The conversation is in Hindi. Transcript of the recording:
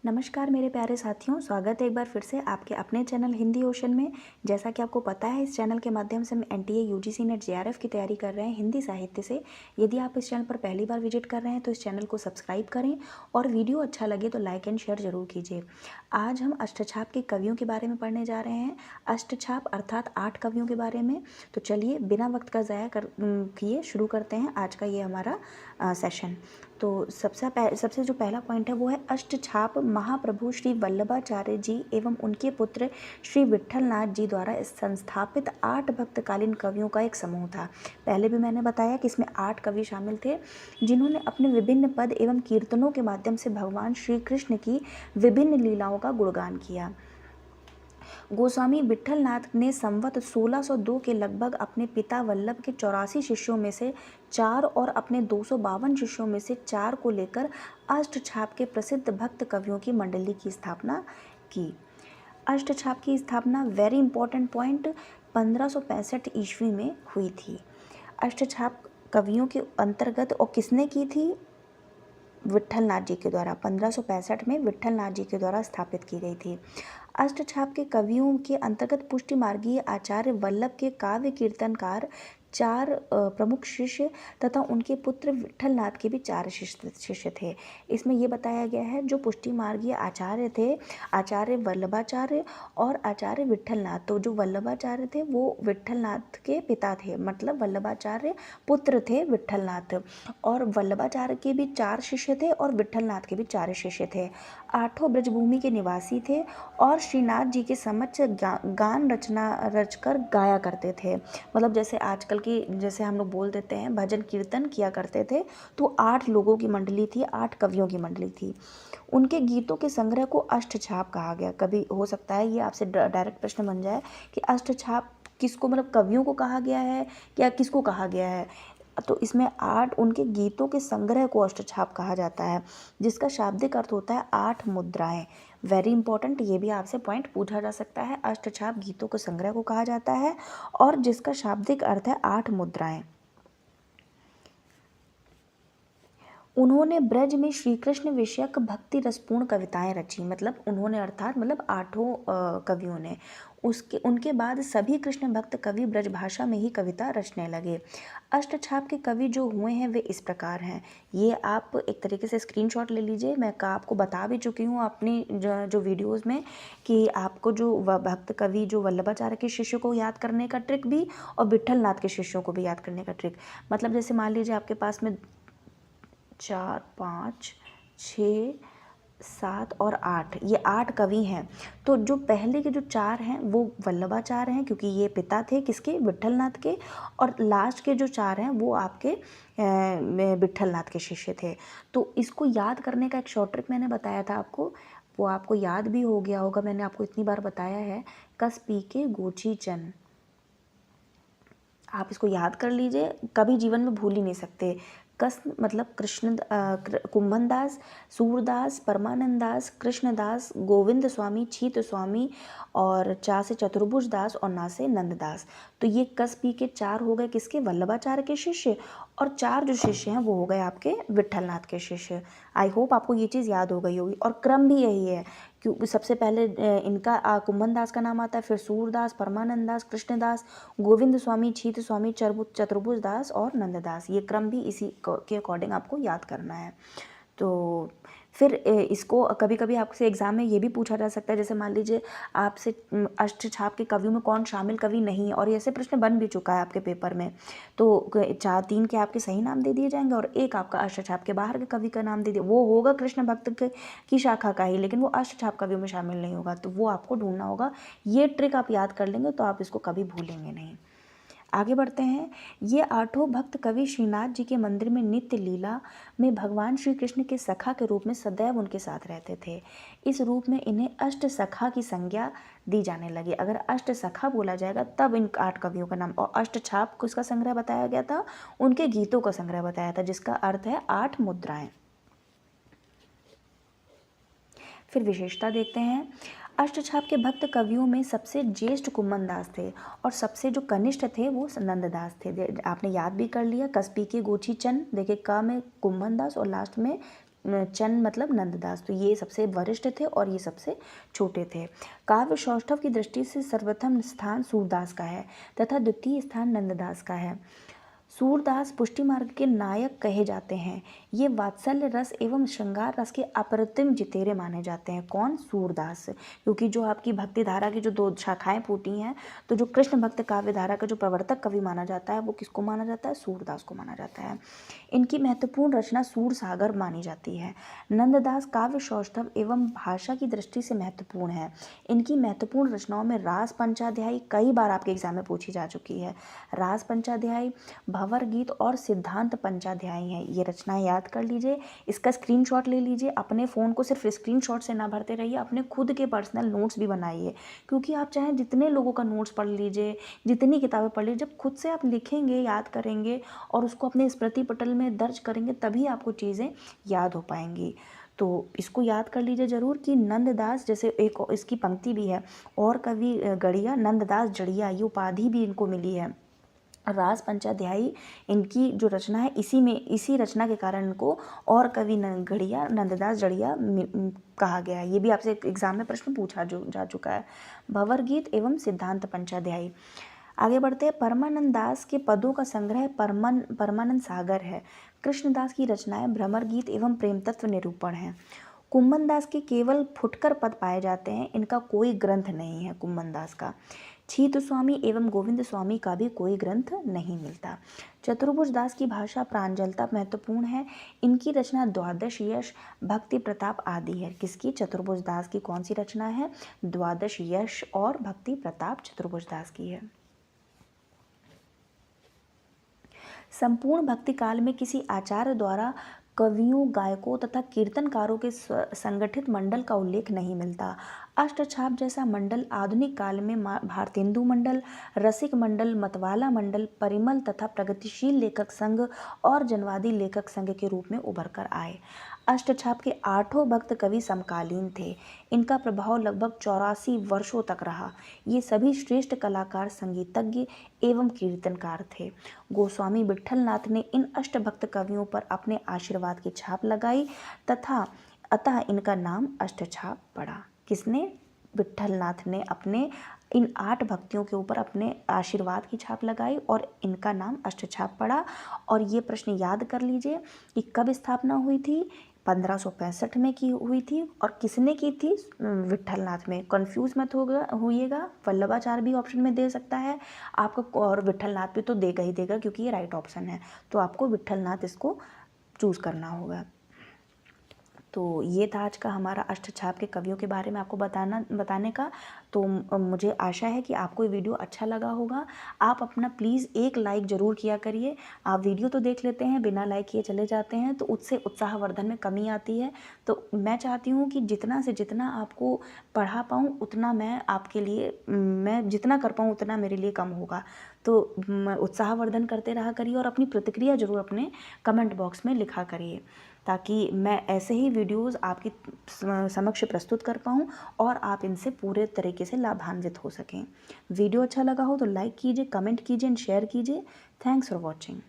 नमस्कार मेरे प्यारे साथियों, स्वागत है एक बार फिर से आपके अपने चैनल हिंदी ओशन में। जैसा कि आपको पता है, इस चैनल के माध्यम से हम एनटीए यूजीसी नेट जेआरएफ की तैयारी कर रहे हैं हिंदी साहित्य से। यदि आप इस चैनल पर पहली बार विजिट कर रहे हैं तो इस चैनल को सब्सक्राइब करें और वीडियो अच्छा लगे तो लाइक एंड शेयर जरूर कीजिए। आज हम अष्टछाप के कवियों के बारे में पढ़ने जा रहे हैं, अष्टछाप अर्थात 8 कवियों के बारे में। तो चलिए बिना वक्त का ज़ाया किए शुरू करते हैं आज का ये हमारा सेशन। तो सबसे जो पहला पॉइंट है वो है अष्टछाप महाप्रभु श्री वल्लभाचार्य जी एवं उनके पुत्र श्री विट्ठलनाथ जी द्वारा संस्थापित 8 भक्तकालीन कवियों का एक समूह था। पहले भी मैंने बताया कि इसमें 8 कवि शामिल थे जिन्होंने अपने विभिन्न पद एवं कीर्तनों के माध्यम से भगवान श्री कृष्ण की विभिन्न लीलाओं का गुणगान किया। गोस्वामी विट्ठलनाथ ने संवत 1602 के लगभग अपने पिता वल्लभ के 84 शिष्यों में से 4 और अपने 252 शिष्यों में से 4 को लेकर अष्टछाप के प्रसिद्ध भक्त कवियों की मंडली की स्थापना की। अष्टछाप की स्थापना वेरी इंपॉर्टेंट पॉइंट 1565 ईस्वी में हुई थी। अष्टछाप कवियों के अंतर्गत और किसने की थी? विट्ठलनाथ जी के द्वारा 1565 में विट्ठलनाथ जी के द्वारा स्थापित की गई थी। अष्टछाप के कवियों के अंतर्गत पुष्टि मार्गीय आचार्य वल्लभ के काव्य कीर्तनकार 4 प्रमुख शिष्य तथा उनके पुत्र विट्ठलनाथ के भी 4 शिष्य थे। इसमें यह बताया गया है जो पुष्टि मार्गीय आचार्य थे, आचार्य वल्लभाचार्य और आचार्य विट्ठलनाथ। तो जो वल्लभाचार्य थे वो विट्ठलनाथ के पिता थे, मतलब वल्लभाचार्य पुत्र थे विट्ठलनाथ। और वल्लभाचार्य के भी 4 शिष्य थे और विट्ठलनाथ के भी 4 शिष्य थे। 8 ब्रजभूमि के निवासी थे और श्रीनाथ जी के समक्ष गान रचकर गाया करते थे। मतलब जैसे आजकल की जैसे हम लोग बोल देते हैं भजन कीर्तन किया करते थे, तो 8 लोगों की मंडली थी, 8 कवियों की मंडली थी। उनके गीतों के संग्रह को अष्टछाप कहा गया। कभी हो सकता है ये आपसे डायरेक्ट प्रश्न बन जाए कि अष्टछाप किसको, मतलब कवियों को कहा गया है या किसको कहा गया है? तो इसमें 8 उनके गीतों के संग्रह को अष्टछाप कहा जाता है, जिसका शाब्दिक अर्थ होता है 8 मुद्राएं। वेरी इंपॉर्टेंट, ये भी आपसे पॉइंट पूछा जा सकता है। अष्टछाप गीतों के संग्रह को कहा जाता है और जिसका शाब्दिक अर्थ है 8 मुद्राएं। उन्होंने ब्रज में श्री कृष्ण विषयक भक्ति रसपूर्ण कविताएं रची। मतलब उन्होंने अर्थात मतलब 8 कवियों ने। उनके बाद सभी कृष्ण भक्त कवि ब्रज भाषा में ही कविता रचने लगे। अष्टछाप के कवि जो हुए हैं वे इस प्रकार हैं। ये आप एक तरीके से स्क्रीनशॉट ले लीजिए। मैं आपको बता भी चुकी हूँ अपनी जो वीडियोज़ में कि आपको जो भक्त कवि जो वल्लभाचार्य के शिष्यों को याद करने का ट्रिक भी और विट्ठलनाथ के शिष्यों को भी याद करने का ट्रिक। मतलब जैसे मान लीजिए आपके पास में 4, 5, 6, 7 और 8, ये 8 कवि हैं। तो जो पहले के जो 4 हैं वो वल्लभाचार्य हैं, क्योंकि ये पिता थे किसके? विट्ठलनाथ के। और लास्ट के जो 4 हैं वो आपके विट्ठलनाथ के शिष्य थे। तो इसको याद करने का एक शॉर्ट ट्रिक मैंने बताया था आपको, वो आपको याद भी हो गया होगा, मैंने आपको इतनी बार बताया है। कस पी के गोची चन, आप इसको याद कर लीजिए, कभी जीवन में भूल ही नहीं सकते। कस मतलब कुंभन दास, सूरदास, परमानंद दास, कृष्णदास, गोविंद स्वामी, छीत स्वामी, और चा से चतुर्भुज दास और ना से नंददास। तो ये कस पी के 4 हो गए किसके? वल्लभाचार्य के शिष्य, और 4 जो शिष्य हैं वो हो गए आपके विट्ठलनाथ के शिष्य। आई होप आपको ये चीज़ याद हो गई होगी। और क्रम भी यही है, क्योंकि सबसे पहले इनका कुंभन दास का नाम आता है, फिर सूरदास, परमानंद दास, कृष्णदास, गोविंद स्वामी, छीत स्वामी, चतुर्भुज दास और नंददास। ये क्रम भी इसी के अकॉर्डिंग आपको याद करना है। तो फिर इसको कभी कभी आपसे एग्जाम में ये भी पूछा जा सकता है, जैसे मान लीजिए आपसे अष्टछाप के कवियों में कौन शामिल कवि नहीं, और ऐसे प्रश्न बन भी चुका है आपके पेपर में। तो 3 के आपके सही नाम दे दिए जाएंगे और एक आपका अष्टछाप के बाहर के कवि का नाम दे दिया, वो होगा कृष्ण भक्त की शाखा का ही, लेकिन वो अष्टछाप कवियों में शामिल नहीं होगा। तो वो आपको ढूंढना होगा। ये ट्रिक आप याद कर लेंगे तो आप इसको कभी भूलेंगे नहीं। आगे बढ़ते हैं। ये 8 भक्त कवि श्रीनाथ जी के मंदिर में नित्य लीला में भगवान श्री कृष्ण के सखा के रूप में सदैव उनके साथ रहते थे। इस रूप में इन्हें अष्ट सखा की संज्ञा दी जाने लगी। अगर अष्ट सखा बोला जाएगा तब इन 8 कवियों का नाम। और अष्टछाप को इसका संग्रह बताया गया था, उनके गीतों का संग्रह बताया था, जिसका अर्थ है 8 मुद्राएं। फिर विशेषता देखते हैं। अष्टछाप के भक्त कवियों में सबसे ज्येष्ठ कुंभन दास थे और सबसे जो कनिष्ठ थे वो नंददास थे। आपने याद भी कर लिया, कसपी के गोची चंद, देखिए क में कुंभन दास और लास्ट में चंद मतलब नंददास, तो ये सबसे वरिष्ठ थे और ये सबसे छोटे थे। काव्य सौष्ठव की दृष्टि से सर्वप्रथम स्थान सूरदास का है तथा द्वितीय स्थान नंददास का है। सूरदास पुष्टि मार्ग के नायक कहे जाते हैं। ये वात्सल्य रस एवं श्रृंगार रस के अप्रतिम जितेरे माने जाते हैं। कौन? सूरदास। क्योंकि जो आपकी भक्ति धारा की जो दो शाखाएं फूटी हैं, तो जो कृष्ण भक्त काव्य धारा का जो प्रवर्तक कवि माना जाता है वो किसको माना जाता है? सूरदास को माना जाता है। इनकी महत्वपूर्ण रचना सूर सागर मानी जाती है। नंददास काव्य सौष्ठव एवं भाषा की दृष्टि से महत्वपूर्ण है। इनकी महत्वपूर्ण रचनाओं में रास पंचाध्यायी कई बार आपके एग्जाम में पूछी जा चुकी है। रास पंचाध्यायी, भंवर गीत और सिद्धांत पंचाध्यायी है। ये रचनाएं याद कर लीजिए, इसका स्क्रीनशॉट ले लीजिए। अपने फ़ोन को सिर्फ स्क्रीनशॉट से ना भरते रहिए, अपने खुद के पर्सनल नोट्स भी बनाइए। क्योंकि आप चाहे जितने लोगों का नोट्स पढ़ लीजिए, जितनी किताबें पढ़ लीजिए, जब खुद से आप लिखेंगे, याद करेंगे और उसको अपने स्मृति पटल में दर्ज करेंगे, तभी आपको चीज़ें याद हो पाएंगी। तो इसको याद कर लीजिए ज़रूर कि नंददास, जैसे एक इसकी पंक्ति भी है, और कवि गढ़िया नंददास जड़िया, ये उपाधि भी इनको मिली है। रास पंचाध्यायी इनकी जो रचना है, इसी रचना के कारण इनको और कवि गढ़िया नंददास जड़िया कहा गया है। ये भी आपसे एग्जाम में प्रश्न पूछा जा चुका है। भंवर गीत एवं सिद्धांत पंचाध्यायी। आगे बढ़ते हैं। परमानंद दास के पदों का संग्रह परमानंद सागर है। कृष्णदास की रचनाएं भ्रमर गीत एवं प्रेम तत्व निरूपण है। कुम्मन दास के केवल फुटकर पद पाए जाते हैं, इनका कोई ग्रंथ नहीं है कुम्मन दास का। छीत स्वामी एवं गोविंद स्वामी का भी कोई ग्रंथ नहीं मिलता। चतुर्भुज दास की भाषा प्रांजलता महत्वपूर्ण है। इनकी रचना द्वादश यश, भक्ति प्रताप आदि है। किसकी? चतुर्भुज दास की कौन सी रचना है? द्वादश यश और भक्ति प्रताप चतुर्भुज दास की है। संपूर्ण भक्ति काल में किसी आचार्य द्वारा कवियों, गायकों तथा कीर्तनकारों के संगठित मंडल का उल्लेख नहीं मिलता। अष्टछाप जैसा मंडल आधुनिक काल में भारतेंदु मंडल, रसिक मंडल, मतवाला मंडल, परिमल तथा प्रगतिशील लेखक संघ और जनवादी लेखक संघ के रूप में उभर कर आए। अष्टछाप के 8 भक्त कवि समकालीन थे। इनका प्रभाव लगभग 84 वर्षों तक रहा। ये सभी श्रेष्ठ कलाकार, संगीतज्ञ एवं कीर्तनकार थे। गोस्वामी विट्ठलनाथ ने इन अष्टभक्त कवियों पर अपने आशीर्वाद की छाप लगाई तथा अतः इनका नाम अष्टछाप पड़ा। किसने? विट्ठलनाथ ने अपने इन 8 भक्तियों के ऊपर अपने आशीर्वाद की छाप लगाई और इनका नाम अष्टछाप पड़ा। और ये प्रश्न याद कर लीजिए कि कब स्थापना हुई थी? 1565 में की हुई थी। और किसने की थी? विट्ठलनाथ में। कंफ्यूज मत होइएगा, वल्लभाचार्य भी ऑप्शन में दे सकता है आपको, और विट्ठलनाथ भी तो देगा ही देगा क्योंकि ये राइट ऑप्शन है। तो आपको विट्ठलनाथ इसको चूज़ करना होगा। तो ये था आज का हमारा अष्टछाप के कवियों के बारे में आपको बताने का। तो मुझे आशा है कि आपको ये वीडियो अच्छा लगा होगा। आप अपना प्लीज़ एक लाइक ज़रूर किया करिए। आप वीडियो तो देख लेते हैं, बिना लाइक किए चले जाते हैं, तो उससे उत्साहवर्धन में कमी आती है। तो मैं चाहती हूँ कि जितना से जितना आपको पढ़ा पाऊँ उतना मैं आपके लिए, मैं जितना कर पाऊँ उतना मेरे लिए कम होगा। तो उत्साहवर्धन करते रहा करिए और अपनी प्रतिक्रिया ज़रूर अपने कमेंट बॉक्स में लिखा करिए, ताकि मैं ऐसे ही वीडियोस आपकी समक्ष प्रस्तुत कर पाऊँ और आप इनसे पूरे तरीके से लाभान्वित हो सकें। वीडियो अच्छा लगा हो तो लाइक कीजिए, कमेंट कीजिए एंड शेयर कीजिए। Thanks for watching.